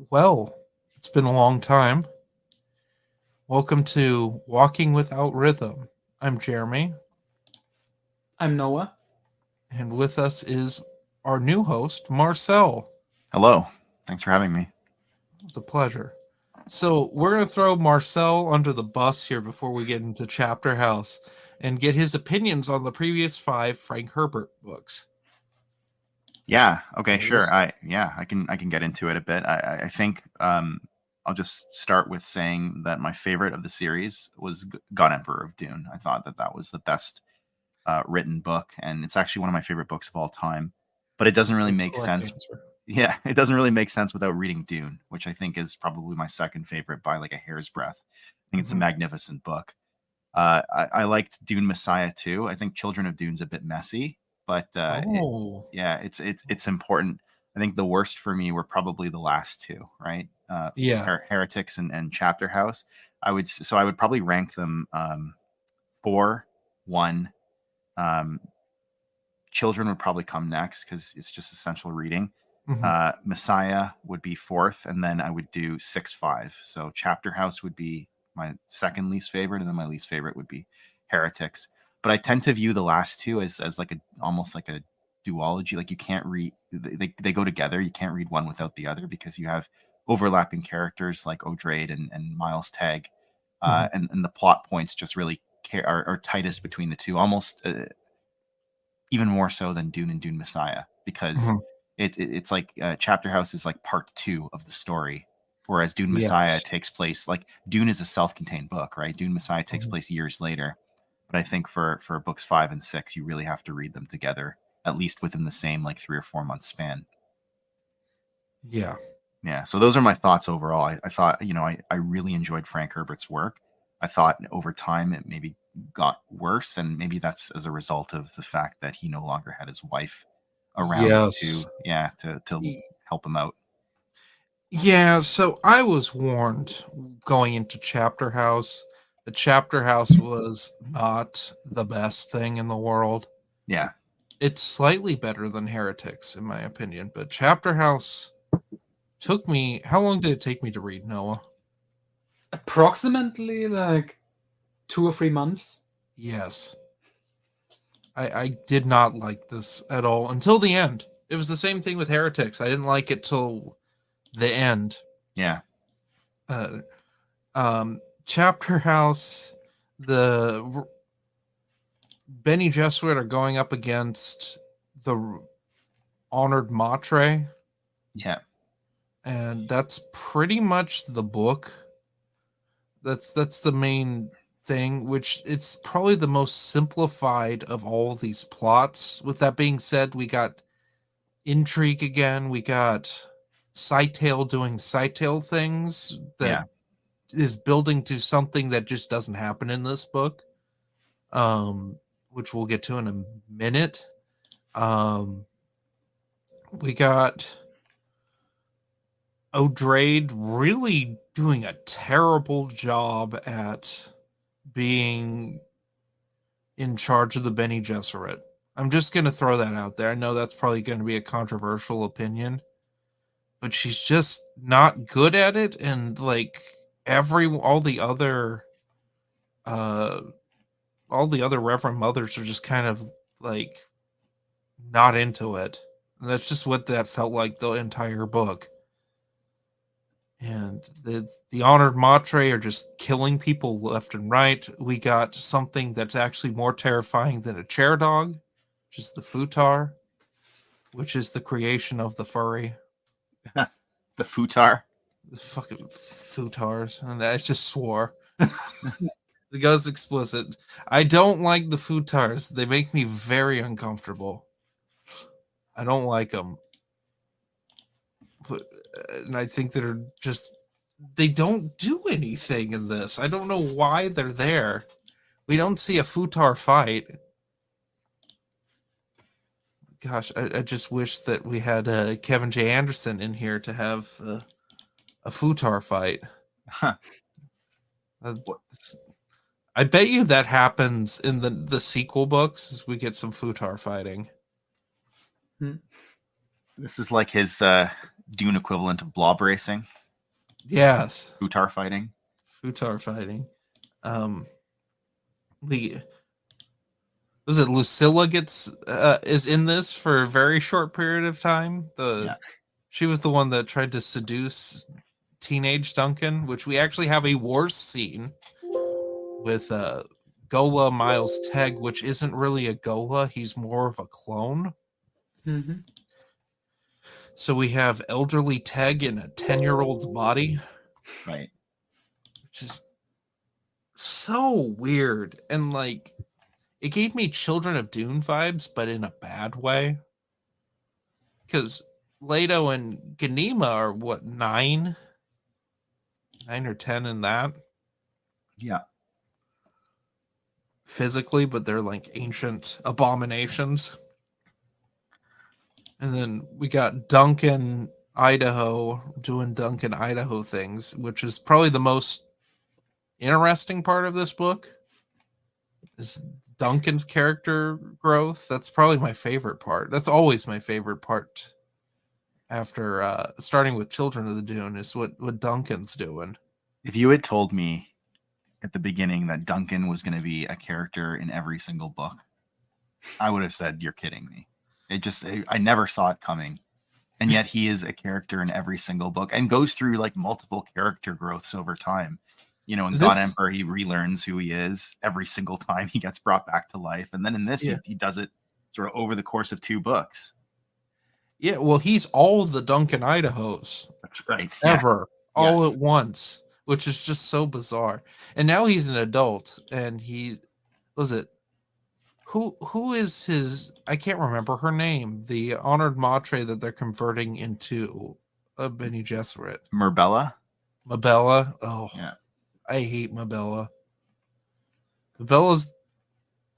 Well, it's been a long time. Welcome to Walking Without Rhythm. I'm Jeremy, I'm Noah. and with us is our new host, Marcel. Hello. Thanks for having me. It's a pleasure. So, we're going to throw Marcel under the bus here before we get into Chapterhouse and get his opinions on the previous 5 Frank Herbert books. Yeah. Okay. We'll Sure. I can get into it a bit. I think I'll just start with saying that my favorite of the series was God Emperor of Dune. I thought that was the best written book, and it's actually one of my favorite books of all time. But it doesn't That's really the make correct sense. answer. Yeah, it doesn't really make sense without reading Dune, which I think is probably my second favorite by like a hair's breadth. I think it's a Mhm. magnificent book. I liked Dune Messiah too. I think Children of Dune's a bit messy, but Oh, yeah, it's important. I think the worst for me were probably the last two, right? yeah. Heretics and Chapterhouse. I would probably rank them 4, 1. Um, Children would probably come next because it's just essential reading. Mhm. Messiah would be fourth, and then I would do 6, 5. So Chapterhouse would be my second least favorite, and then my least favorite would be Heretics. But I tend to view the last two as like a almost like a duology. Like you can't read they go together. You can't read one without the other because you have overlapping characters like O'Drade and Miles Tagg, Mhm. and the plot points just really are tightest between the two. Almost even more so than Dune and Dune Messiah because Mhm. it's like Chapterhouse is like part two of the story, whereas Dune Messiah Yes. takes place like Dune is a self-contained book, right? Dune Messiah takes Mhm. place years later, but I think for books 5 and 6, you really have to read them together, at least within the same like 3 or 4 month span. Yeah. Yeah, so those are my thoughts overall. I thought, I really enjoyed Frank Herbert's work. I thought over time it maybe got worse, and maybe that's as a result of the fact that he no longer had his wife around Yes. to help him out. Yeah, so I was warned going into Chapter House. The Chapter House was not the best thing in the world. Yeah. It's slightly better than Heretics, in my opinion, but Chapter House took me. How long did it take me to read, Noah? Approximately like 2 or 3 months. Yes. I did not like this at all until the end. It was the same thing with Heretics. I didn't like it till the end. Yeah. Uh, Chapter House, the Benny Jesuit are going up against the honored Matre, Yeah. and that's pretty much the book. That's the main thing, which it's probably the most simplified of all these plots. With that being said, we got intrigue again. We got Sightale doing Sightale things that Yeah. is building to something that just doesn't happen in this book. Which we'll get to in a minute. Um, we got O'Drade really doing a terrible job at being in charge of the Bene Gesserit. I'm just going to throw that out there. I know that's probably going to be a controversial opinion, but she's just not good at it. And like every uh, all the other Reverend Mothers are just kind of like not into it. And that's just what that felt like the entire book. And the honored Matre are just killing people left and right. We got something that's actually more terrifying than a chair dog, which is the futar, which is the creation of the furry. The futar. The fucking futars, and I just swore. It goes explicit. I don't like the futars. They make me very uncomfortable. I don't like them. But, and I think they're just they don't do anything in this. I don't know why they're there. We don't see a futar fight. Gosh, I just wish that we had Kevin J. Anderson in here to have a futar fight. Huh. Uh, I bet you that happens in the sequel books as we get some futar fighting. Hmm. This is like Dune equivalent of blob racing, Yes, Futar fighting. futar fighting. The was it Lucilla gets is in this for a very short period of time. She was the one that tried to seduce teenage Duncan, which we actually have a war scene with Gola Miles Teg, which isn't really a Gola, he's more of a clone. Mm-hmm. So we have elderly Teg in a 10-year-old's body, Right. which is so weird. And like, it gave me Children of Dune vibes, but in a bad way. Because Leto and Ganima are what, 9 or 10 in that Yeah. physically, but they're like ancient abominations. And then we got Duncan, Idaho, doing Duncan, Idaho things, which is probably the most interesting part of this book. Is Duncan's character growth. That's probably my favorite part. That's always my favorite part. After starting with Children of the Dune, is what Duncan's doing. If you had told me at the beginning that Duncan was going to be a character in every single book, I would have said, you're kidding me. I never saw it coming. And yet he is a character in every single book and goes through like multiple character growths over time. You know, in God Emperor, he relearns who he is every single time he gets brought back to life. And then in this, he does it sort of over the course of 2 books. Yeah, well, he's all the Duncan Idahos. That's right. Ever. Yeah. All at once, which is just so bizarre. And now he's an adult, and was it who is his, I can't remember her name, the honored matre that they're converting into a Bene Gesserit. Mabella. Oh yeah. I hate Mabella. Mabella's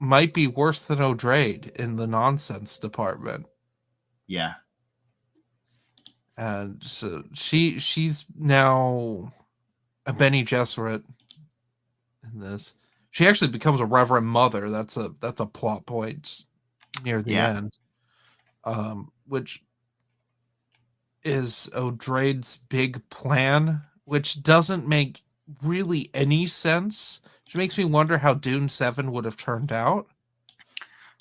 might be worse than O'Drade in the nonsense department. Yeah. And so she's now a Bene Gesserit in this. She actually becomes a Reverend Mother. That's a plot point near the end. Which is O'Drade's big plan, which doesn't make really any sense. Which makes me wonder how Dune 7 would have turned out.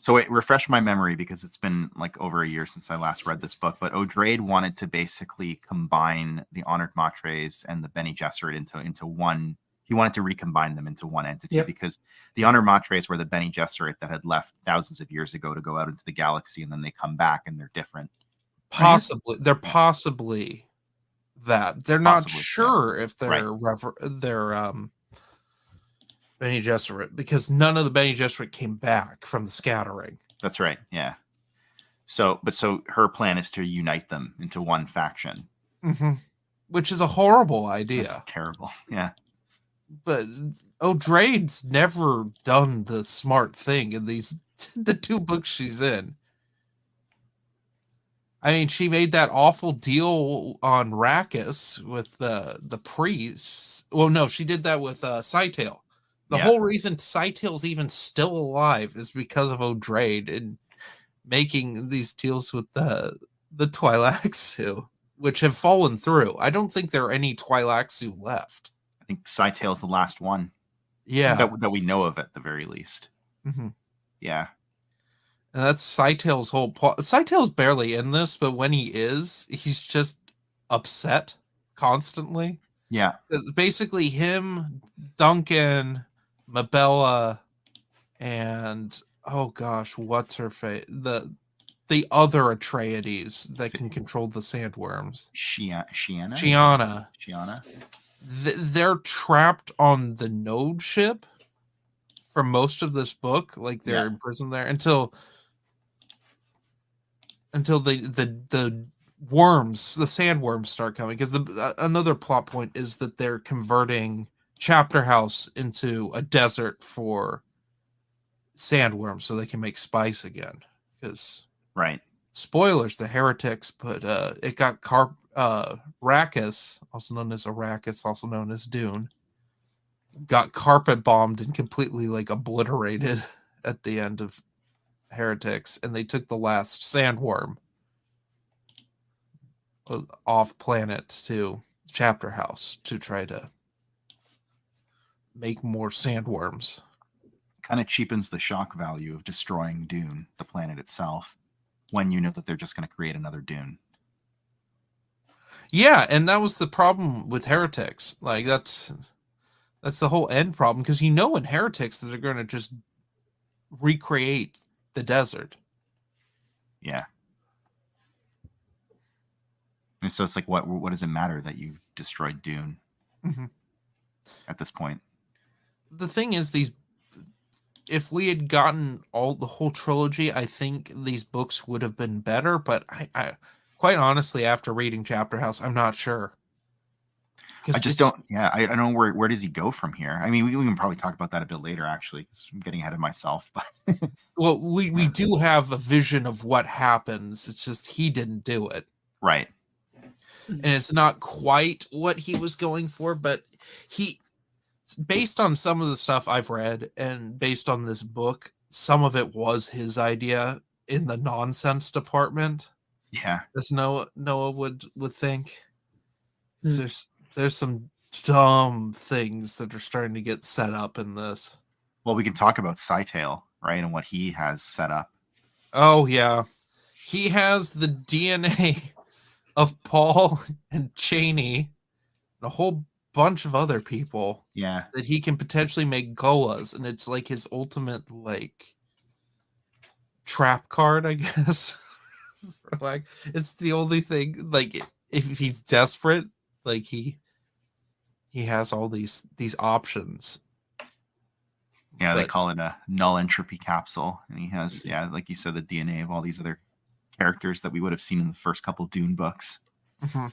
So wait, refresh my memory because it's been like over a year since I last read this book. But O'Drade wanted to basically combine the Honored Matres and the Bene Gesserit into one. He wanted to recombine them into one entity because the Honored Matres were the Bene Gesserit that had left thousands of years ago to go out into the galaxy, and then they come back and they're different. Possibly, they're possibly that. They're not sure if they're Bene Gesserit, because none of the Bene Gesserit came back from the scattering. That's right. Yeah. So her plan is to unite them into one faction, which is a horrible idea. That's terrible. Yeah. But O'Drade's never done the smart thing in the 2 books she's in. I mean, she made that awful deal on Arrakis with the priests. Well, no, she did that with Scytale. The whole reason Scytale's even still alive is because of O'Drade and making these deals with the Twi'lexu, which have fallen through. I don't think there are any Twi'lexu left. I think Scytale's the last one. Yeah. That we know of at the very least. Yeah. And that's Scytale's whole plot. Scytale's barely in this, but when he is, he's just upset constantly. Yeah. Basically him, Duncan, Mabella, and oh gosh, what's her face? The other Atreides that can control the sandworms. Shiana. They're trapped on the Node ship for most of this book. Like they're imprisoned there until the worms, the sandworms start coming. Because another plot point is that they're converting Chapterhouse into a desert for sandworms so they can make spice again. Because spoilers, the heretics, but it got Arrakis, also known as Arrakis, also known as Dune, got carpet bombed and completely like obliterated at the end of Heretics, and they took the last sandworm. off planet to Chapterhouse to try to make more sandworms. Kind of cheapens the shock value of destroying Dune, the planet itself, when you know that they're just going to create another Dune. Yeah, and that was the problem with Heretics. Like that's the whole end problem, because you know in Heretics that they're going to just recreate the desert. Yeah. And so it's like, what does it matter that you destroyed Dune at this point? The thing is, if we had gotten the whole trilogy, I think these books would have been better. But I quite honestly, after reading Chapterhouse, I'm not sure. I just don't. Yeah, I don't know where does he go from here. I mean, we can probably talk about that a bit later, actually, because I'm getting ahead of myself. But well, we do have a vision of what happens. It's just he didn't do it, right? And it's not quite what he was going for. But based on some of the stuff I've read and based on this book, some of it was his idea in the nonsense department. Yeah, as Noah would think. There's some dumb things that are starting to get set up in this. Well, we can talk about Cytail, right, and what he has set up. Oh yeah, he has the DNA of Paul and Cheney and a whole bunch of other people. Yeah, that he can potentially make Goas, and it's like his ultimate like trap card, I guess. Like it's the only thing. Like if he's desperate, like he has all these options. Yeah, they call it a null entropy capsule, and he has, like you said, the DNA of all these other characters that we would have seen in the first couple Dune books. Mm-hmm.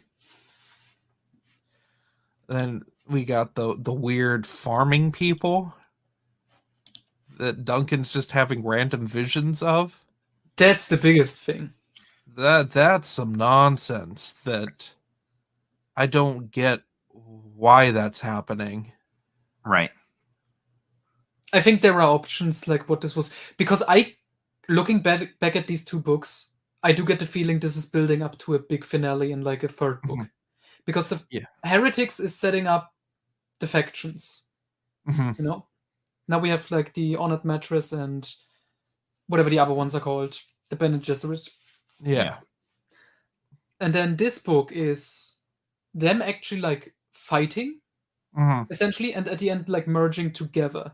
Then we got the weird farming people that Duncan's just having random visions of. That's the biggest thing. That's some nonsense that I don't get why that's happening. Right. I think there are options like what this was, because looking back at these two books, I do get the feeling this is building up to a big finale in like a third book, because the Heretics is setting up the factions. You know, now we have like the Honored Mattress and whatever the other ones are called, the Bene Gesserit. Yeah. And then this book is them actually like fighting, essentially, and at the end like merging together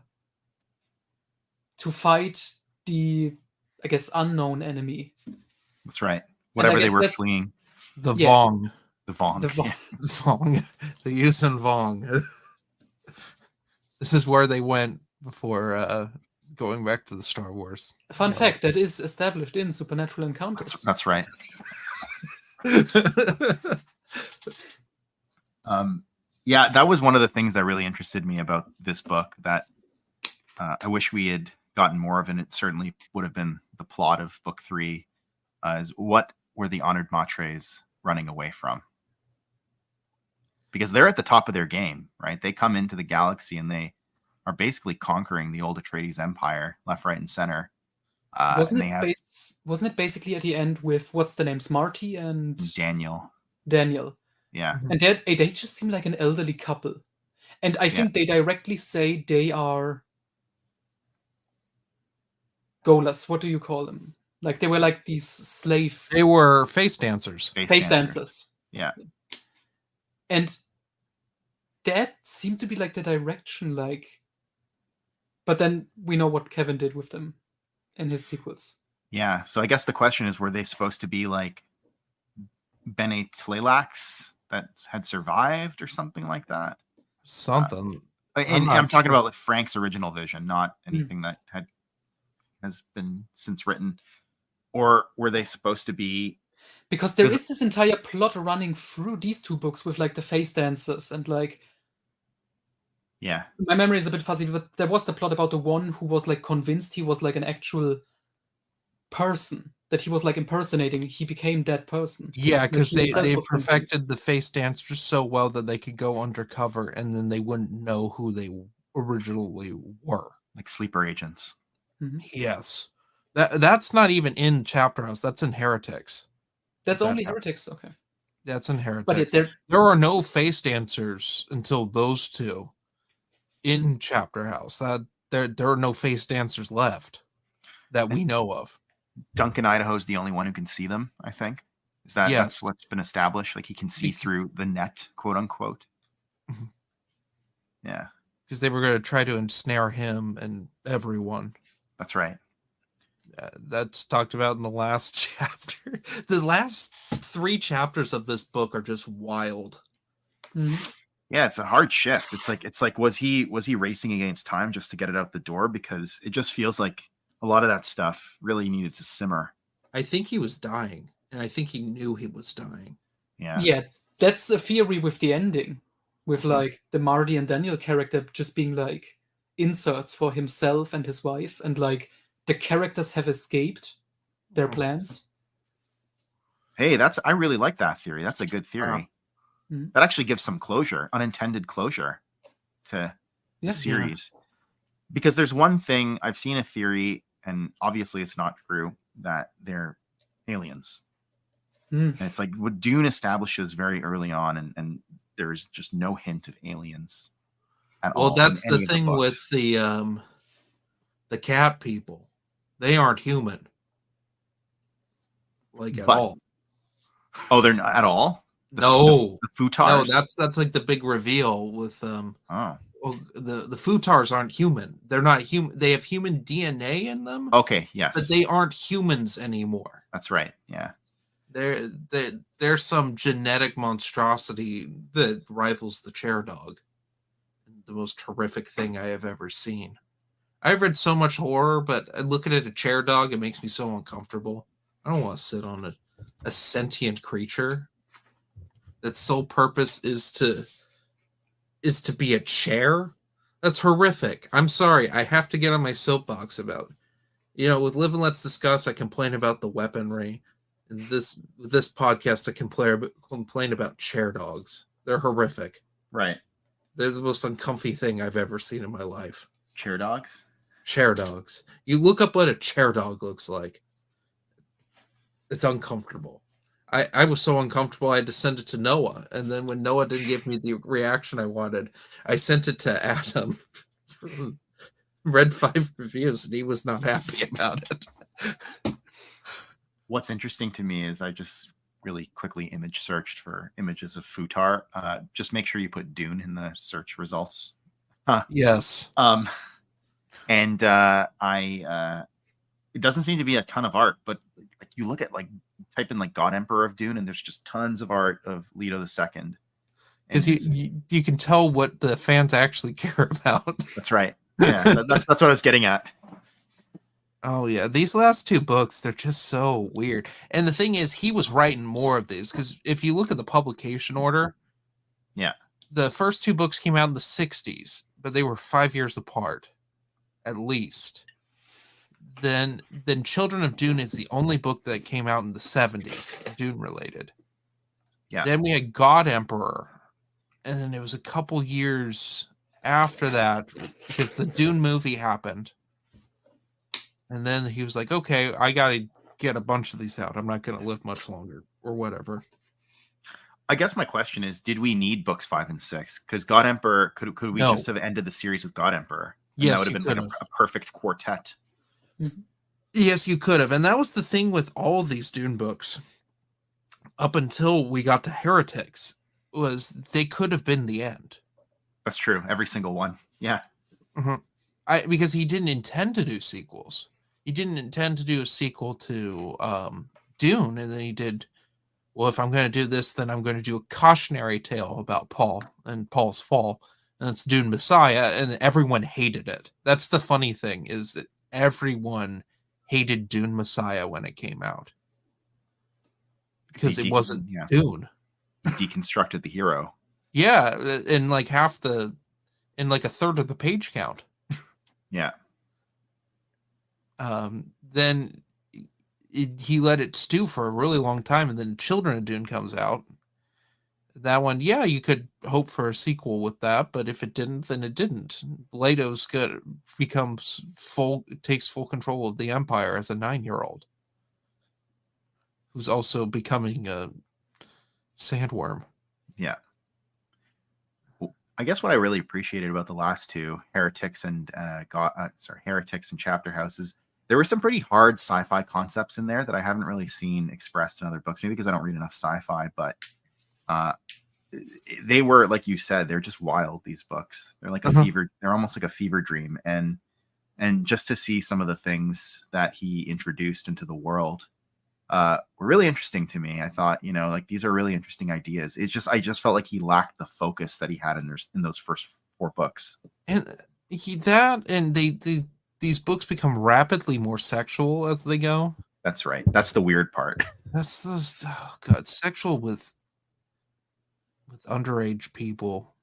to fight the, I guess, unknown enemy. That's right. Whatever they were fleeing. The Vong. The Vong. The Vong. The Vong. The Yuuzhan Vong. This is where they went before going back to the Star Wars. Fun fact, that is established in Supernatural Encounters. That's right. Yeah, that was one of the things that really interested me about this book that I wish we had gotten more of, and it certainly would have been the plot of book 3, is what were the Honored Matres running away from? Because they're at the top of their game, right? They come into the galaxy and they are basically conquering the old Atreides Empire, left, right, and center. Wasn't it basically at the end with, what's the names, Marty and Daniel? Yeah. And they just seem like an elderly couple. And I think they directly say they are Golas. What do you call them? Like they were like these slaves. They were face dancers. Face dancers. Yeah. And that seemed to be like the direction, like. But then we know what Kevin did with them in his sequels. Yeah. So I guess the question is, were they supposed to be like Bene Tleilax that had survived or something like that? Something. And I'm talking about like Frank's original vision, not anything that has been since written. Or were they supposed to be? Because there is this entire plot running through these two books with like the face dancers and like. Yeah. My memory is a bit fuzzy, but there was the plot about the one who was like convinced he was like an actual person that he was like impersonating. He became that person. Yeah, because they perfected the face dancers so well that they could go undercover and then they wouldn't know who they originally were. Like sleeper agents. Mm-hmm. Yes. That's not even in Chapterhouse. That's in Heretics. That's only Heretics. Okay. That's in But Heretics. they're There are no face dancers until those two in Chapterhouse. That there are no face dancers left that we know of. Duncan Idaho's the only one who can see them, I think. That's Yes. what's been established? Like he can see Because- through the net, quote unquote. Mhm. Yeah, Because they were going to try to ensnare him and everyone. that's right. That's talked about in the last chapter. The last 3 chapters of this book are just wild. Mhm. Yeah, it's a hard shift. It's like was he racing against time just to get it out the door? Because it just feels like a lot of that stuff really needed to simmer. I think he was dying, and I think he knew he was dying. Yeah. Yeah, that's the theory with the ending, with Mhm. like the Marty and Daniel character just being like inserts for himself and his wife, and like the characters have escaped their Mhm. plans. Hey, I really like that theory. That's a good theory. Mhm. That actually gives some closure, unintended closure to the Yeah. series. Because there's one thing I've seen a theory, and obviously it's not true, that they're aliens. Mm. And it's like what Dune establishes very early on, and there's just no hint of aliens at Well, all. that's in the any of thing books. with the cat people. They aren't human, like at But- all. Oh, they're not at all. No, the futars. no, that's like the big reveal with Oh, well, the futars aren't human. They're not human. They have human DNA in them, okay, yes, but they aren't humans anymore. that's right. Yeah, There's some genetic monstrosity that rivals the chair dog. The most horrific thing I have ever seen. I've read so much horror, but looking at a chair dog, it makes me so uncomfortable. I don't want to sit on a sentient creature that's sole purpose is to be a chair. That's horrific. I'm sorry. I have to get on my soapbox about. With Live and Let's Discuss, I complain about the weaponry. And this podcast, I complain about chair dogs. They're horrific. right. They're the most uncomfy thing I've ever seen in my life. Chair dogs. Chair dogs. You look up what a chair dog looks like. It's uncomfortable. I was so uncomfortable I had to send it to Noah. And then when Noah didn't give me the reaction I wanted, I sent it to Adam. Read 5 reviews and he was not happy about it. What's interesting to me is I just really quickly image searched for images of futar. Just make sure you put Dune in the search results. Yes. And it doesn't seem to be a ton of art, but like you look at type in God Emperor of Dune, and there's just tons of art of Leto II. Because you can tell what the fans actually care about. That's right. Yeah, that's what I was getting at. Oh yeah, these last 2 books, they're just so weird. And the thing is, he was writing more of these because if you look at the publication order, yeah, the first 2 books came out in the 60s, but they were 5 years apart, at least. Then Children of Dune is the only book that came out in the 70s, Dune related. Yeah. Then we had God Emperor, and then it was a couple years after that because the Dune movie happened. And then he was like, okay, I got to get a bunch of these out. I'm not going to live much longer or whatever. I guess my question is, did we need books 5 and 6? Because God Emperor, could we No. just have ended the series with God Emperor? And Yes, that would you have been could a perfect quartet. Yes, you could have. And that was the thing with all of these Dune books up until we got to Heretics was they could have been the end. That's true. Every single one. Yeah. Because he didn't intend to do sequels. He didn't intend to do a sequel to Dune, and then he did. Well, if I'm going to do this, then I'm going to do a cautionary tale about Paul and Paul's fall, and it's Dune Messiah, and everyone hated it. That's the funny thing is that everyone hated Dune Messiah when it came out because it wasn't Dune. He deconstructed the hero. Yeah, in like in like a third of the page count. Yeah. Then he let it stew for a really long time, and then Children of Dune comes out. That one, yeah, you could hope for a sequel with that, but if it didn't, then it didn't. Leto's takes full control of the Empire as a 9-year-old, who's also becoming a Sandworm. Yeah. I guess what I really appreciated about the last two, Heretics and Heretics and Chapterhouse, is there were some pretty hard sci-fi concepts in there that I haven't really seen expressed in other books. Maybe because I don't read enough sci-fi, but they were, like you said, they're just wild. These books, they're like a fever. They're almost like a fever dream, and just to see some of the things that he introduced into the world were really interesting to me. I thought, like these are really interesting ideas. I just felt like he lacked the focus that he had in those first 4 books. And these books become rapidly more sexual as they go. That's right. That's the weird part. That's oh god, sexual with underage people.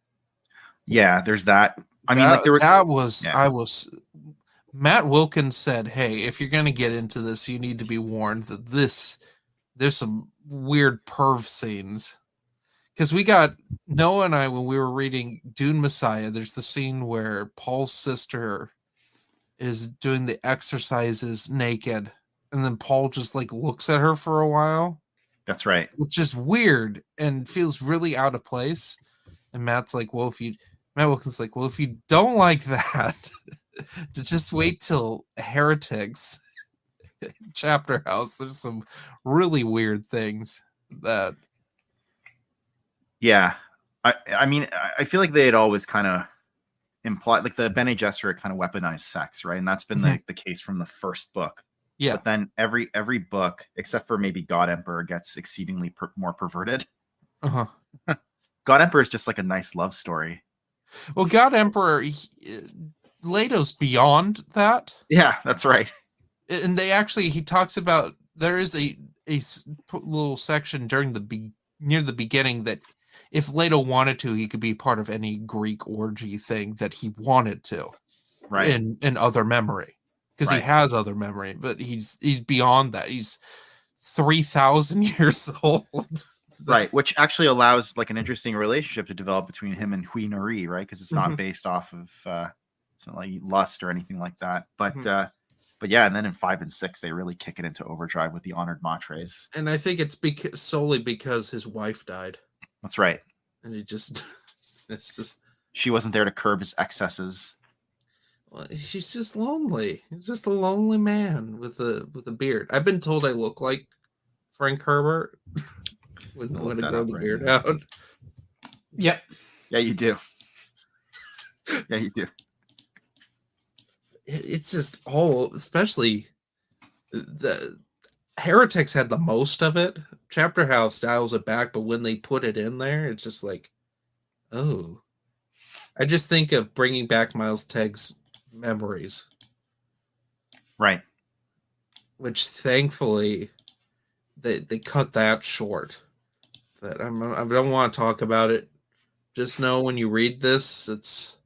Yeah, there's that. I mean, Matt Wilkins said, "Hey, if you're going to get into this, you need to be warned that there's some weird perv scenes." Because we got Noah and I, when we were reading Dune Messiah, there's the scene where Paul's sister is doing the exercises naked, and then Paul just like looks at her for a while. That's right. Which is weird and feels really out of place. And Matt Wilkins like, well, if you don't like that, to just wait till Heretics Chapterhouse. There's some really weird things that. Yeah, I mean, I feel like they had always kind of implied, like the Bene Gesserit kind of weaponized sex, right? And that's been the case from the first book. Yeah. But then every book, except for maybe God Emperor, gets exceedingly more perverted. God Emperor is just like a nice love story. Well, God Emperor, Leto's beyond that. Yeah, that's right. And he talks about, there is a little section during near the beginning that if Leto wanted to, he could be part of any Greek orgy thing that he wanted to, right? In other memory, because he has other memory, but he's beyond that. He's 3,000 years old. Right, which actually allows like an interesting relationship to develop between him and Hui Nari, right? Because it's not based off of like lust or anything like that. But yeah, and then in 5 and 6, they really kick it into overdrive with the honored matres. And I think it's solely because his wife died. That's right. And it's just she wasn't there to curb his excesses. Well, he's just lonely. He's just a lonely man with a beard. I've been told I look like Frank Herbert. When I grow the beard out. Yep. Yeah, you do. Yeah, you do. It's just especially the Heretics had the most of it. Chapterhouse dials it back, but when they put it in there, it's just like, oh. I just think of bringing back Miles Tegg's memories. Right. Which thankfully they cut that short. But I don't want to talk about it. Just know when you read this, it's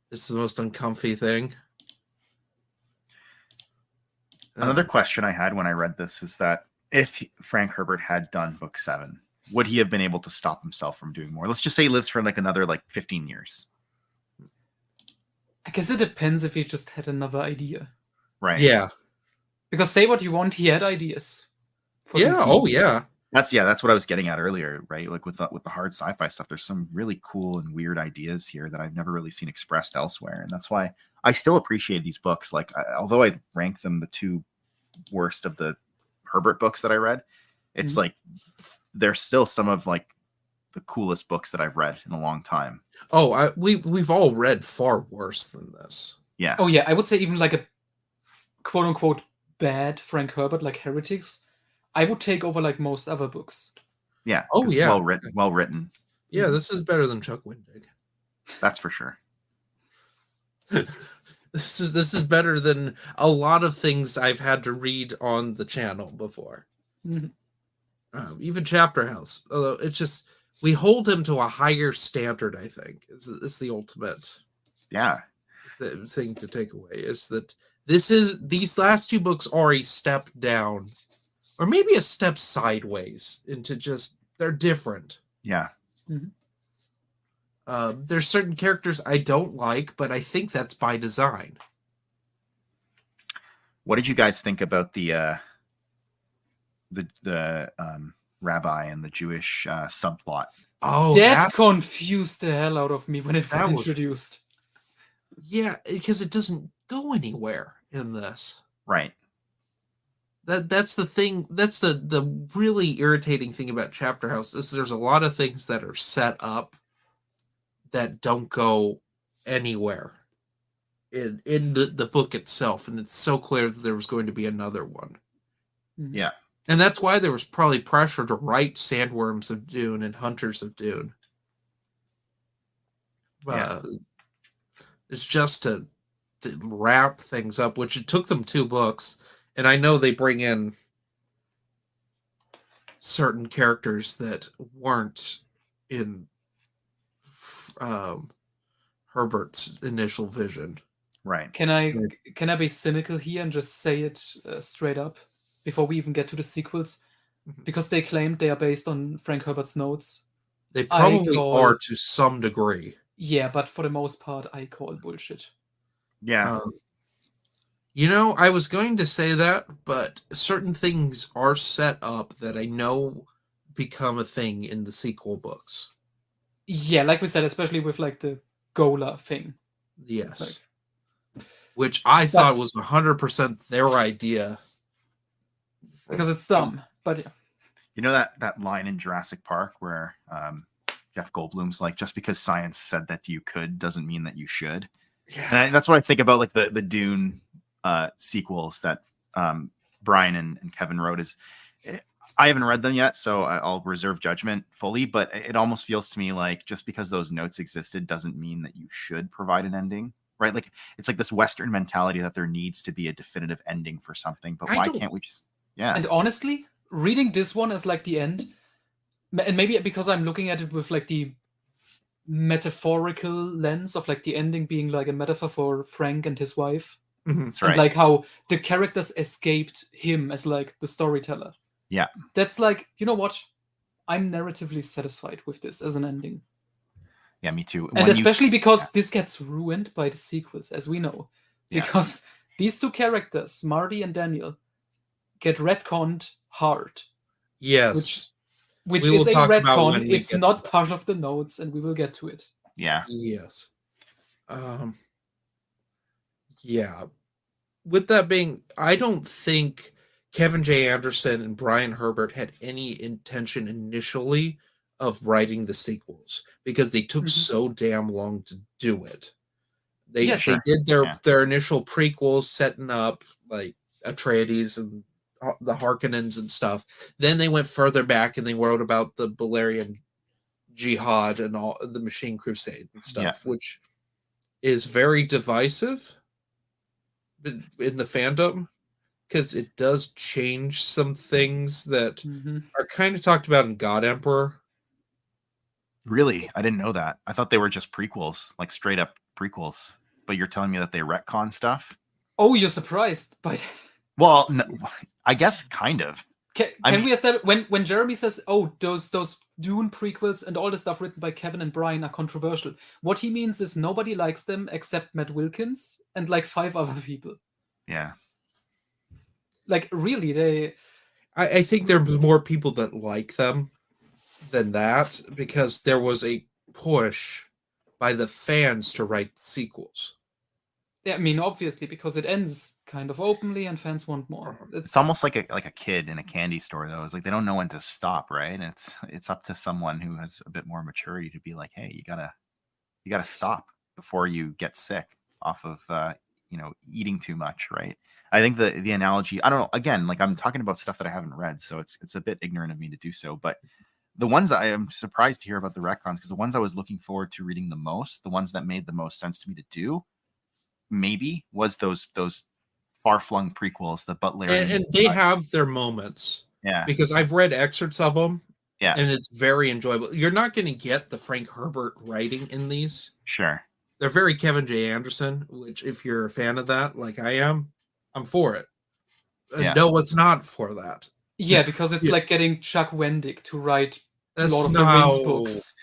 the most uncomfy thing. Another question I had when I read this is that if Frank Herbert had done book 7, would he have been able to stop himself from doing more? Let's just say he lives for like another 15 years. I guess it depends if he just had another idea. Right. Yeah. Because say what you want, he had ideas. Yeah. Oh, yeah. That's what I was getting at earlier, right? Like with the hard sci-fi stuff, there's some really cool and weird ideas here that I've never really seen expressed elsewhere, and that's why I still appreciate these books. Like, although I rank them the 2 worst of the Herbert books that I read, it's like they're still some of like the coolest books that I've read in a long time. Oh, we've all read far worse than this. Yeah. Oh yeah, I would say even like a quote unquote bad Frank Herbert, like Heretics, I would take over like most other books. Yeah. Oh yeah. Well written. Yeah, this is better than Chuck Wendig. That's for sure. This is better than a lot of things I've had to read on the channel before. Even Chapterhouse, although it's just we hold him to a higher standard. I think it's the ultimate. Yeah. Thing to take away is that these last 2 books are a step down, or maybe a step sideways into just they're different. Yeah. There's certain characters I don't like, but I think that's by design. What did you guys think about the rabbi and the Jewish subplot. Oh, That confused the hell out of me when it was That was- introduced. yeah, because it doesn't go anywhere in this. Right. That's the thing. That's the really irritating thing about Chapterhouse is there's a lot of things that are set up that don't go anywhere in the book itself, and it's so clear that there was going to be another one. Mhm. Yeah. And that's why there was probably pressure to write Sandworms of Dune and Hunters of Dune. Yeah. It's just to wrap things up, which it took them 2 books. And I know they bring in certain characters that weren't in Herbert's initial vision. Right. Can I be cynical here and just say it straight up before we even get to the sequels? Mhm. Because they claimed they are based on Frank Herbert's notes. They probably call- are to some degree. Yeah, but for the most part, I call bullshit. Yeah. You know, I was going to say that, but certain things are set up that I know become a thing in the sequel books. Yeah, like we said, especially with like the Gola thing. Yes. Like- Which I thought was 100% their idea. Because it's dumb. But yeah. You know that line in Jurassic Park where Jeff Goldblum's like, just because science said that you could doesn't mean that you should. Yeah. And that's what I think about like the Dune sequels that Brian and Kevin wrote. Is I haven't read them yet, so I'll reserve judgment fully, but it almost feels to me like just because those notes existed doesn't mean that you should provide an ending, right? Like it's like this Western mentality that there needs to be a definitive ending for something, but why can't we just And honestly, reading this one as like the end, and maybe because I'm looking at it with like the metaphorical lens of like the ending being like a metaphor for Frank and his wife, That's and right. like how the characters escaped him as like the storyteller. Yeah. That's like, you know what? I'm narratively satisfied with this as an ending. Yeah, me too. And When especially because this gets ruined by the sequels, as we know. Yeah. Because these 2 characters, Marty and Daniel, get retconned hard. Yes. Which We will is a talk about when retcon. we It's get to not that. part of the notes, and we will get to it. Yeah. Yes. Yeah. With that being, I don't think Kevin J. Anderson and Brian Herbert had any intention initially of writing the sequels because they took Mhm. so damn long to do it. They Yeah, they sure. did Yeah. their initial prequels setting up like Atreides and the Harkonnens and stuff. Then they went further back and they wrote about the Balerian Jihad and all the Machine Crusade and stuff, which is very divisive in the fandom because it does change some things that Mhm. are kind of talked about in God Emperor. Really? I didn't know that. I thought they were just prequels, like straight up prequels. But you're telling me that they retcon stuff? Oh, you're surprised by that. Well, no, I guess kind of. Can we establish when Jeremy says, "Oh, those Dune prequels and all the stuff written by Kevin and Brian are controversial"? What he means is nobody likes them except Matt Wilkins and like 5 other people. Yeah. Like really, I think there's more people that like them than that because there was a push by the fans to write sequels. I mean, obviously, because it ends kind of openly and fans want more. It's almost like a kid in a candy store, though. It's like they don't know when to stop, right? And it's up to someone who has a bit more maturity to be like, hey, you gotta stop before you get sick off of eating too much, right? I think the analogy, I don't know, again, like I'm talking about stuff that I haven't read, so it's a bit ignorant of me to do so, but the ones I am surprised to hear about the retcons, because the ones I was looking forward to reading the most, the ones that made the most sense to me to do, maybe was those far-flung prequels, the Butler And they have their moments. Yeah. Because I've read excerpts of them. Yeah. And it's very enjoyable. You're not going to get the Frank Herbert writing in these. Sure. They're very Kevin J. Anderson, which if you're a fan of that, like I am, I'm for it. No, it's not for that. Yeah, because it's like getting Chuck Wendig to write That's Lord of the Rings books.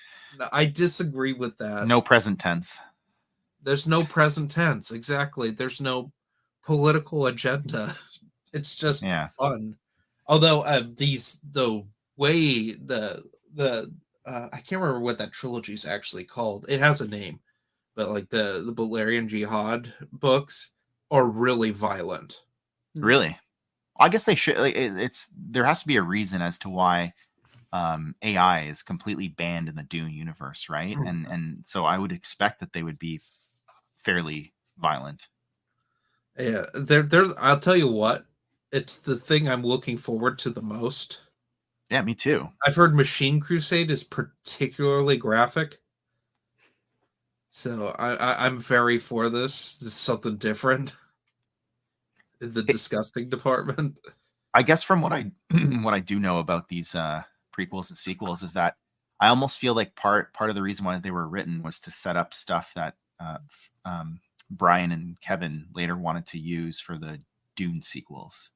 I disagree with that. No present tense. There's no present tense. Exactly. There's no political agenda. It's just fun. Although way I can't remember what that trilogy is actually called. It has a name, but like the Balerian Jihad books are really violent. Really? I guess they should. Like, it's there has to be a reason as to why AI is completely banned in the Dune universe, right? And so I would expect that they would be fairly violent. Yeah, there. I'll tell you what, it's the thing I'm looking forward to the most. Yeah, me too. I've heard Machine Crusade is particularly graphic, so I'm very for this. This is something different in the disgusting department. I guess from what I what I do know about these prequels and sequels is that I almost feel like part of the reason why they were written was to set up stuff that Brian and Kevin later wanted to use for the Dune sequels,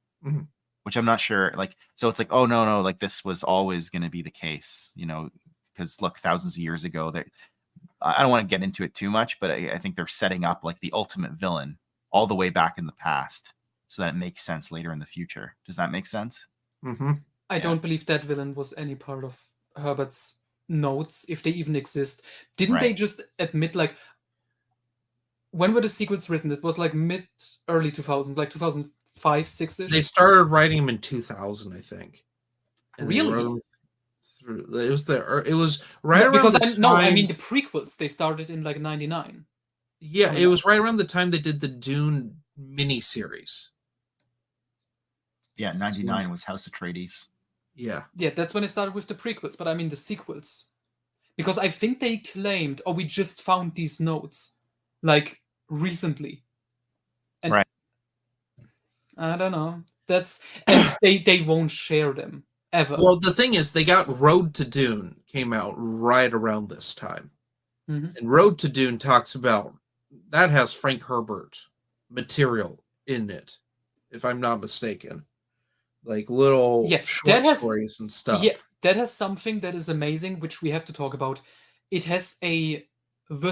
which I'm not sure. Like, so it's like, oh no, like this was always going to be the case, you know? Because look, thousands of years ago, I don't want to get into it too much, but I think they're setting up like the ultimate villain all the way back in the past, so that it makes sense later in the future. Does that make sense? I don't believe that villain was any part of Herbert's notes, if they even exist. Didn't they just admit, like, when were the sequels written? It was like early 2000s, like 2005, 6-ish? They started writing them in 2000, I think. And really? It was right around because the time. No, I mean the prequels. They started in like 99. Yeah, it was right around the time they did the Dune miniseries. Yeah, 99 was House Atreides. Yeah. Yeah, that's when it started with the prequels, but I mean the sequels. Because I think they claimed, oh, we just found these notes, like, recently. And right. I don't know. And they won't share them, ever. Well, the thing is, they got Road to Dune came out right around this time. And Road to Dune talks about, that has Frank Herbert material in it, if I'm not mistaken. Like little short stories and stuff. Yeah, that has something that is amazing, which we have to talk about. It has the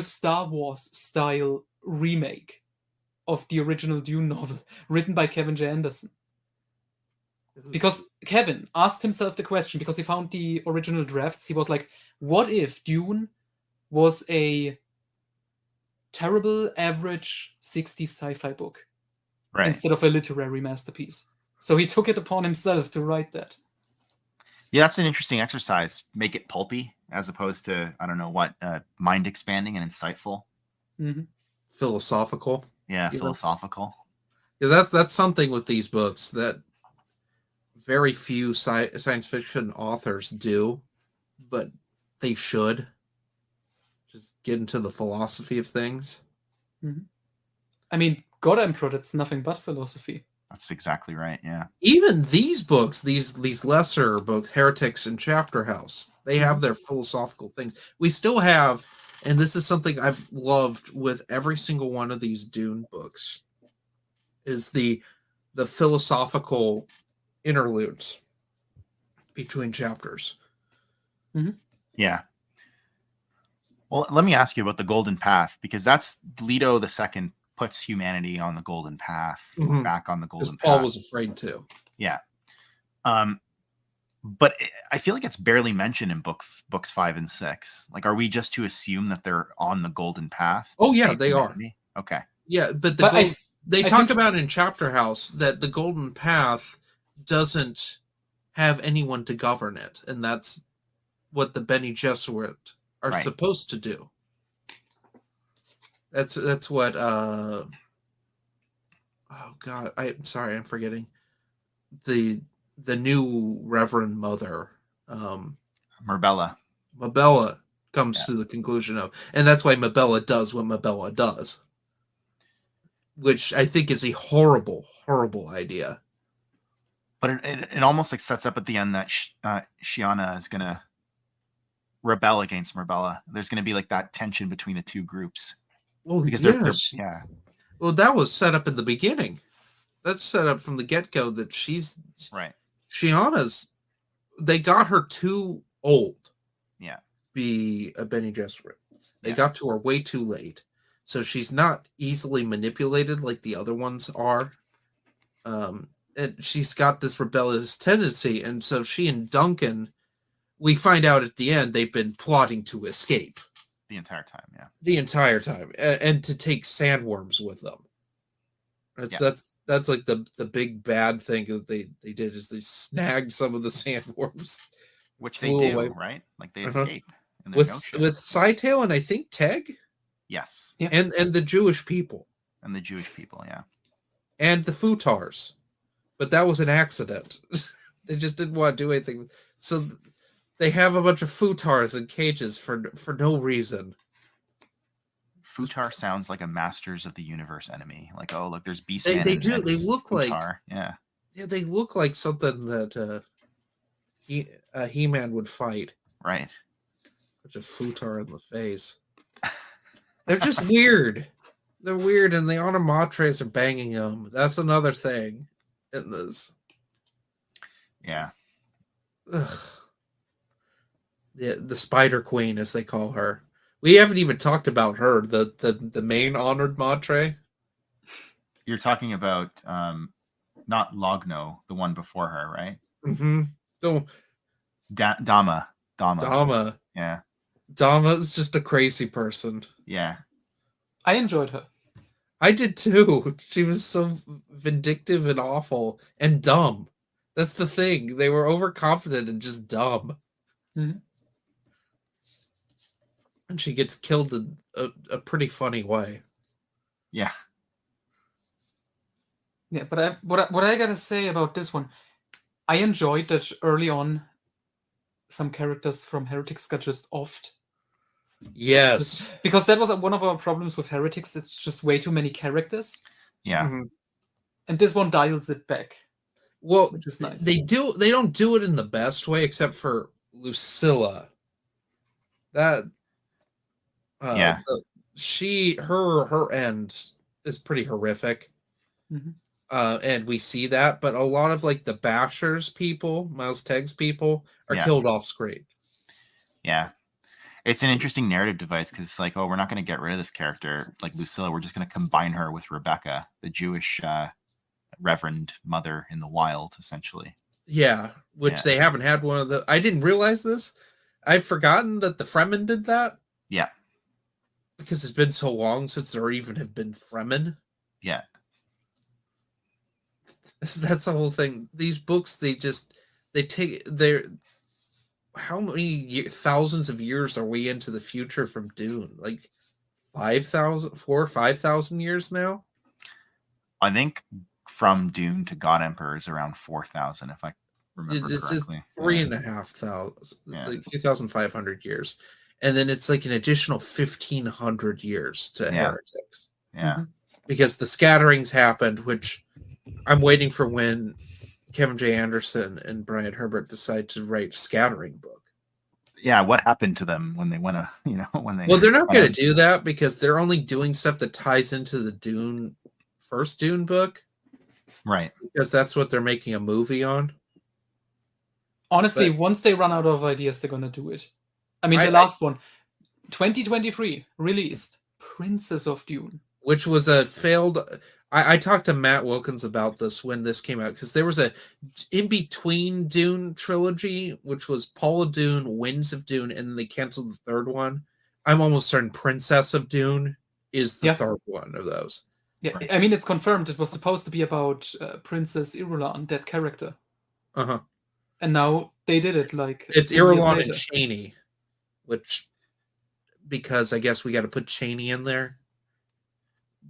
Star Wars style remake of the original Dune novel written by Kevin J. Anderson. Because Kevin asked himself the question, because he found the original drafts, he was like, what if Dune was a terrible, average 60s sci-fi book instead of a literary masterpiece? So he took it upon himself to write that. Yeah, that's an interesting exercise. Make it pulpy as opposed to, I don't know what, mind expanding and insightful. Philosophical. Yeah, philosophical. Because that's something with these books that very few science fiction authors do, but they should. Just get into the philosophy of things. I mean, God Emperor, that's nothing but philosophy. That's exactly right, yeah. Even these books, these lesser books, Heretics and Chapterhouse, they have their philosophical things. We still have, and this is something I've loved with every single one of these Dune books, is the philosophical interludes between chapters. Yeah. Well, let me ask you about the Golden Path, because that's Leto II puts humanity on the golden path, back on the golden path. Paul was afraid to. Yeah. But I feel like it's barely mentioned in books 5 and 6. Like, are we just to assume that they're on the golden path? Oh yeah, they humanity? Are. Okay. Yeah, but they talk about in Chapterhouse that the golden path doesn't have anyone to govern it, and that's what the Bene Gesserit are supposed to do. That's what oh god, I'm sorry, I'm forgetting the new Reverend Mother, Marbella comes to the conclusion of, and that's why Mabella does what Mabella does, which I think is a horrible idea. But it almost like sets up at the end that Shiana is gonna rebel against Marbella. There's gonna be like that tension between the two groups. Well, because they're well, that was set up in the beginning. That's set up from the get-go that she's right. Shiana's, they got her too old. Yeah. To be a Bene Gesserit. They got to her way too late. So she's not easily manipulated like the other ones are. And she's got this rebellious tendency, and so she and Duncan we find out at the end they've been plotting to escape the entire time. Yeah. the entire time, and to take sandworms with them. That's like the big bad thing that they did is they snagged some of the sandworms, Which they flew do, away. right? Like they Uh-huh. escape. And with no ship. with Scytale and I think Teg. Yes. Yeah. And the Jewish people. And the Jewish people, yeah. And the Futars. But that was an accident. They just didn't want to do anything. So they have a bunch of Futars in cages for no reason. Futar sounds like a Masters of the Universe enemy. Like, oh, look, there's Beastman. They do. They look Futar. like... Yeah. Yeah, they look like something that He-Man would fight. Right. Such a Futar in the face. They're just weird. They're weird, and the Onomatres are banging them. That's another thing in this. Yeah. Ugh. The Spider Queen, as they call her. We haven't even talked about her, the main honored Matre. You're talking about not Logno, the one before her, right? Mm-hmm. No, Dama. Dama. Yeah. Dama is just a crazy person. Yeah. I enjoyed her. I did too. She was so vindictive and awful and dumb. That's the thing. They were overconfident and just dumb. Mm-hmm. And she gets killed in a pretty funny way. Yeah. Yeah, but what I gotta say about this one, I enjoyed that early on some characters from Heretics got just offed. Yes. Because that was one of our problems with Heretics. It's just way too many characters. Yeah. Mm-hmm. And this one dials it back. Well, which is nice. They don't do it in the best way, except for Lucilla. That Yeah. Her end is pretty horrific. Mm-hmm. And we see that, but a lot of like the Bashers people, Miles Tegg's people, are killed off screen. Yeah. It's an interesting narrative device because it's like, oh, we're not going to get rid of this character like Lucilla. We're just going to combine her with Rebecca, the Jewish Reverend Mother in the wild, essentially. Yeah, which they haven't had one of the... I didn't realize this. I've forgotten that the Fremen did that. Yeah. Because it's been so long since there even have been Fremen. Yeah. That's the whole thing. These books, they take their... How many thousands of years are we into the future from Dune? Like 4,000 or 5,000 years now? I think from Dune to God Emperor is around 4,000, if I remember correctly. 3,500. It's like 2,500 years. And then it's like an additional 1,500 years to Heretics. Yeah. Mm-hmm. Because the scatterings happened, which I'm waiting for when Kevin J. Anderson and Brian Herbert decide to write a scattering book. Yeah, what happened to them when they went when they... Well, they're not going to do that because they're only doing stuff that ties into the first Dune book. Right. Because that's what they're making a movie on. Honestly, once they run out of ideas, they're going to do it. I mean, the last one, 2023, released, Princess of Dune. Which was a failed... I talked to Matt Wilkins about this when this came out, because there was a in-between Dune trilogy, which was Paula Dune, Winds of Dune, and then they canceled the third one. I'm almost certain Princess of Dune is the third one of those. Yeah, I mean, it's confirmed. It was supposed to be about Princess Irulan, that character. Uh-huh. And now they did it, like... It's Irulan and Chaney, which... Because I guess we got to put Chaney in there.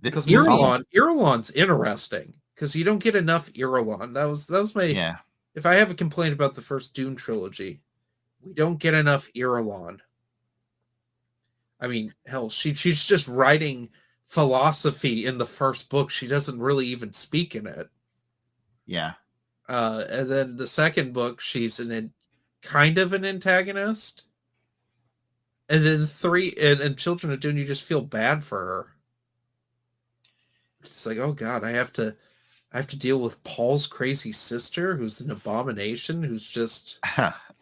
Because Irulan's interesting because you don't get enough Irulan. That was my If I have a complaint about the first Dune trilogy, we don't get enough Irulan. I mean, hell, she's just writing philosophy in the first book. She doesn't really even speak in it. Yeah. And then the second book, she's kind of an antagonist. And then and Children of Dune, you just feel bad for her. It's like, oh god, I have to deal with Paul's crazy sister, who's an abomination, who's just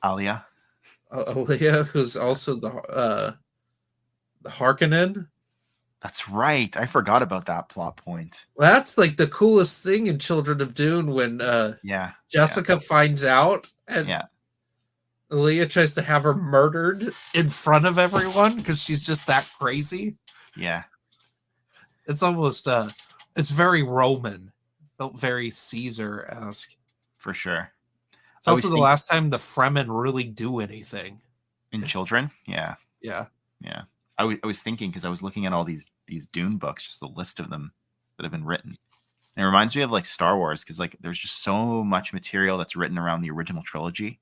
Alia. Alia, who's also the Harkonnen. That's right. I forgot about that plot point. Well, that's like the coolest thing in Children of Dune when Jessica finds out, and Leia tries to have her murdered in front of everyone because she's just that crazy. Yeah, It's almost it's very Roman. Felt very Caesar-esque. for sure. It's I also always the think last time the Fremen really do anything. in children, yeah, Yeah. yeah. I was thinking because I was looking at all these Dune books, just the list of them that have been written. And it reminds me of like Star Wars because like there's just so much material that's written around the original trilogy,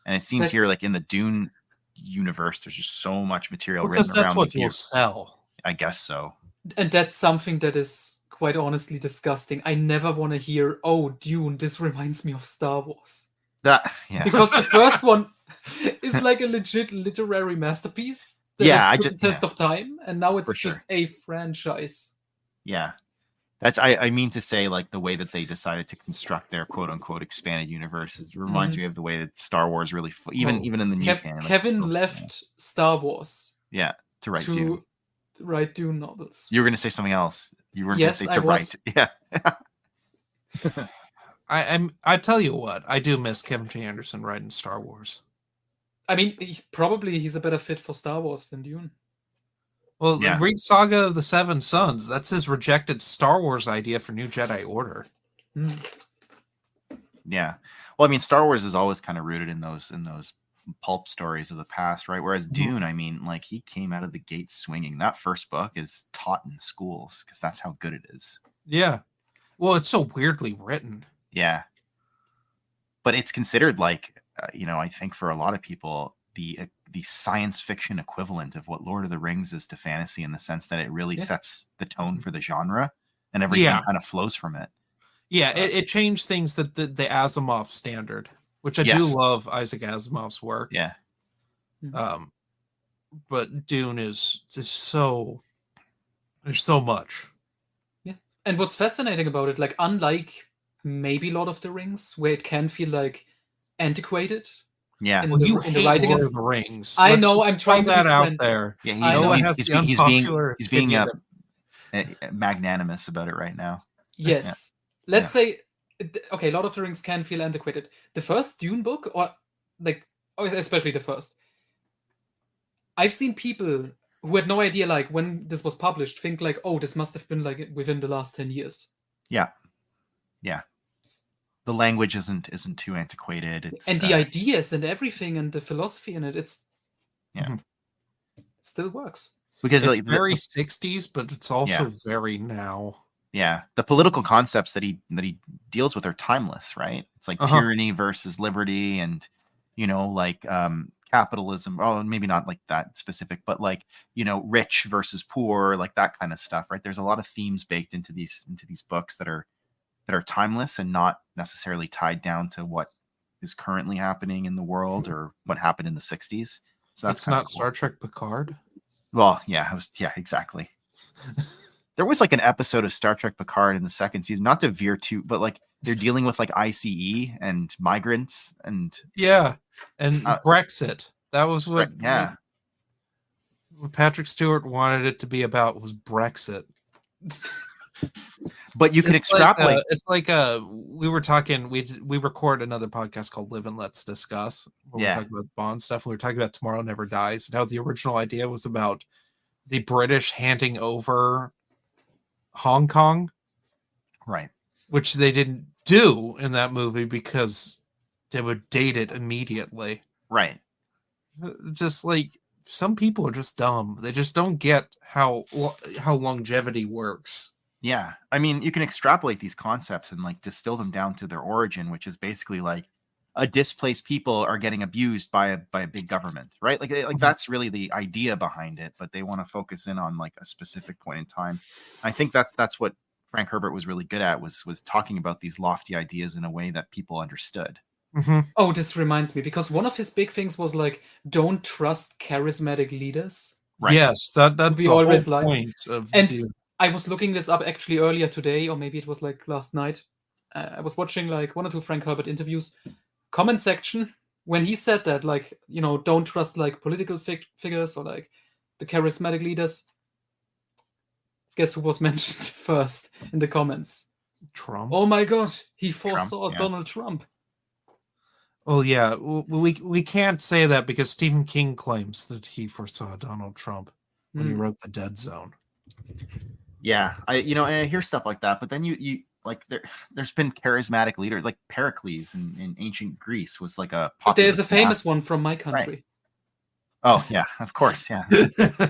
and it seems here That's like in the Dune universe, there's just so much material Because written that's around what like will sell. I guess so. and that's something that is quite honestly disgusting. I never want to hear, "Oh, Dune, this reminds me of Star Wars." That yeah. Because the first one is like a legit literary masterpiece that Yeah, has I stood just the test of time, and now for it's just sure. a franchise. Yeah. That's I mean to say like the way that they decided to construct their quote unquote expanded universes reminds me of the way that Star Wars really even Well, in the new canon. Like, it's Kevin supposed to be. left Star Wars Yeah, to write to Dune. write Dune novels. You were going to say something else. You weren't Yes, going to I say to was. write. Yeah. I tell you what, I do miss Kevin J. Anderson writing Star Wars. I mean, he's a better fit for Star Wars than Dune. Well, Yeah. read Saga of the Seven Sons. That's his rejected Star Wars idea for New Jedi Order. Hmm. Yeah. Well, I mean, Star Wars is always kind of rooted in those pulp stories of the past, right? Whereas Dune, I mean, like he came out of the gate swinging. That first book is taught in schools because that's how good it is. Yeah. Well, it's so weirdly written. Yeah. But it's considered like, I think for a lot of people, the science fiction equivalent of what Lord of the Rings is to fantasy in the sense that it really sets the tone for the genre and everything kind of flows from it. Yeah, it changed things that the Asimov standard, which I do love Isaac Asimov's work. Yeah. But Dune is just so there's so much. Yeah. And what's fascinating about it, like unlike maybe Lord of the Rings, where it can feel like antiquated. Yeah. Well, you hate Lord of the Rings. I know. I'm trying to that be out friendly. there. Yeah, he's being opinion magnanimous about it right now. Yes. Let's say, okay, Lord of the Rings can feel antiquated. The first Dune book, or like, especially the first, I've seen people who had no idea, like when this was published, think like, oh, this must have been like within the last 10 years. Yeah. The language isn't too antiquated. And the ideas and everything and the philosophy in it, it still works. Because it's like very 60s, but it's also very now. Yeah, the political concepts that he deals with are timeless, right? It's like tyranny versus liberty, and like capitalism. Oh, maybe not like that specific, but like rich versus poor, like that kind of stuff, right? There's a lot of themes baked into these books that are timeless and not necessarily tied down to what is currently happening in the world or what happened in the 60s. So that's not cool. Star Trek Picard. Well, yeah, exactly. There was like an episode of Star Trek Picard in the second season, not to veer too, but like they're dealing with like ICE and migrants and Brexit. That was what what Patrick Stewart wanted it to be about was Brexit. But you can extrapolate. It's like we were talking. We record another podcast called Live and Let's Discuss. Where we talk about Bond stuff. And we were talking about Tomorrow Never Dies and how the original idea was about the British handing over Hong Kong, right? Which they didn't do in that movie because they would date it immediately, right? Just like some people are just dumb. They just don't get how longevity works. Yeah, I mean, you can extrapolate these concepts and like distill them down to their origin, which is basically like a displaced people are getting abused by a big government, right? Like that's really the idea behind it, but they want to focus in on like a specific point in time. I think that's what Frank Herbert was really good at was talking about these lofty ideas in a way that people understood. Mm-hmm. Oh, this reminds me, because one of his big things was like, don't trust charismatic leaders. Right. Yes, that's the whole point of and I was looking this up actually earlier today, or maybe it was like last night. I was watching like one or two Frank Herbert interviews. Comment section, when he said that, like, don't trust like political figures or like the charismatic leaders. Guess who was mentioned first in the comments? Trump. Oh my god, he foresaw Donald Trump. Well, yeah, we can't say that because Stephen King claims that he foresaw Donald Trump when he Hmm. wrote The Dead Zone. Yeah, I hear stuff like that, but then you like there's been charismatic leaders like Pericles in ancient Greece was like a But there's populist a famous master. one from my Right. country. Oh yeah, of course, yeah.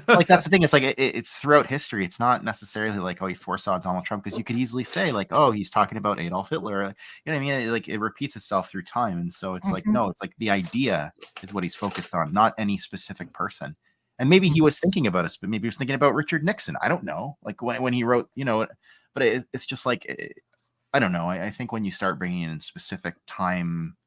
Like that's the thing. It's like it's throughout history. It's not necessarily like, oh, he foresaw Donald Trump, because you could easily say like, oh, he's talking about Adolf Hitler. You know what I mean? It repeats itself through time, and so it's like, Mhm. no, it's like the idea is what he's focused on, not any specific person. And maybe he was thinking about us, but maybe he was thinking about Richard Nixon. I don't know. Like when he wrote, but it's just like I don't know. I think when you start bringing in specific time,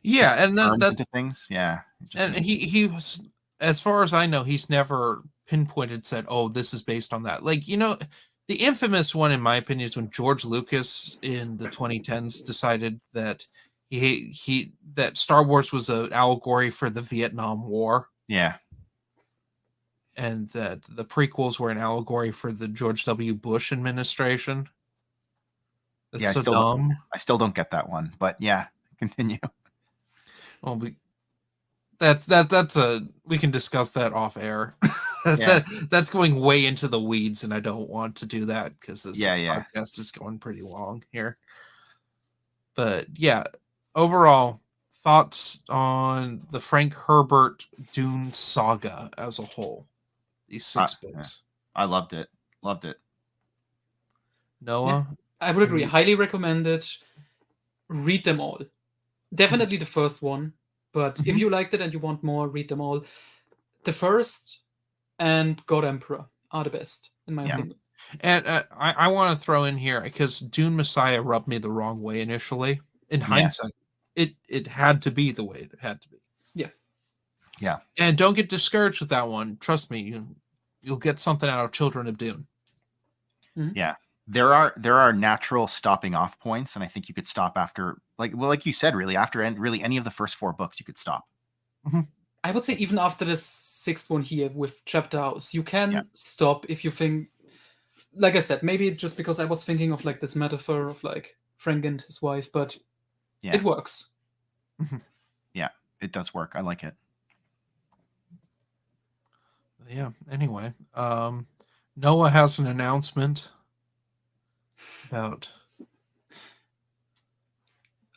Yeah, specific and terms that into things, yeah, it just and makes he was, as far as I know, he's never pinpointed said, "Oh, this is based on that." Like, the infamous one, in my opinion, is when George Lucas in the 2010s decided that that Star Wars was an allegory for the Vietnam War, yeah. and that the prequels were an allegory for the George W. Bush administration. That's Yeah, so dumb. I still don't get that one, but yeah, continue. Well, that's a we can discuss that off air. Yeah. That's going way into the weeds, and I don't want to do that because this Yeah. podcast is going pretty long here. But yeah, overall thoughts on the Frank Herbert Dune saga as a whole. These 6 Yeah. books. I loved it. Loved it. Noah, I would agree. Highly recommended. Read them all. Definitely the first one, but if you liked it and you want more, read them all. The first and God Emperor are the best, in my Yeah. opinion. And I want to throw in here because Dune Messiah rubbed me the wrong way initially. In hindsight, it had to be the way it had to be. Yeah. Yeah. And don't get discouraged with that one. Trust me, you'll get something out of Children of Dune. Yeah. There are natural stopping off points, and I think you could stop after like you said, really after really any of the first 4 books you could stop. I would say even after the 6th one here with Chapterhouse, you can stop if you think, like I said, maybe just because I was thinking of like this metaphor of like Frank and his wife, but it works. Yeah, it does work. I like it. Yeah. Anyway, Noah has an announcement about.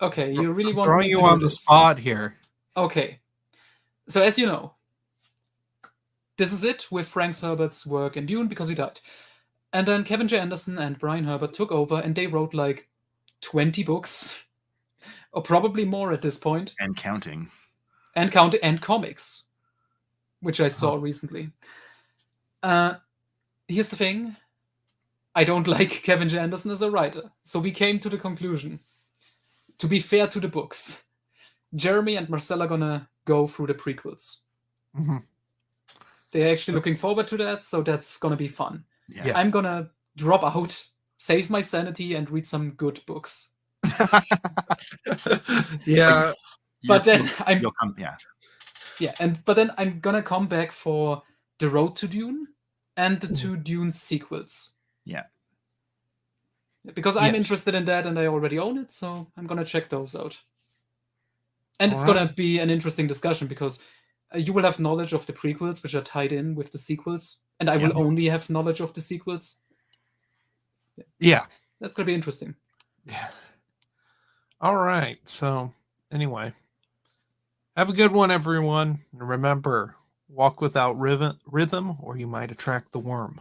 Okay, you really want throwing me you to do on the this. spot here. Okay. So as you know, this is it with Frank Herbert's work in Dune because he died. And then Kevin J. Anderson and Brian Herbert took over and they wrote like 20 books, or probably more at this point. And counting. And comics, which I saw recently. Here's the thing. I don't like Kevin J. Anderson as a writer. So we came to the conclusion, to be fair to the books, Jeremy and Marcel are gonna go through the prequels. They're actually looking forward to that, so that's gonna be fun. Yeah. I'm gonna drop out, save my sanity, and read some good books. Yeah. But then you'll come, but then I'm gonna come back for The Road to Dune and the 2 Dune sequels. Yeah. Because I'm interested in that and I already own it, so I'm gonna check those out. And it's gonna be an interesting discussion because you will have knowledge of the prequels, which are tied in with the sequels, and I will only have knowledge of the sequels. Yeah. That's gonna be interesting. Yeah. All right. So anyway, have a good one, everyone. And remember, walk without rhythm or you might attract the worm.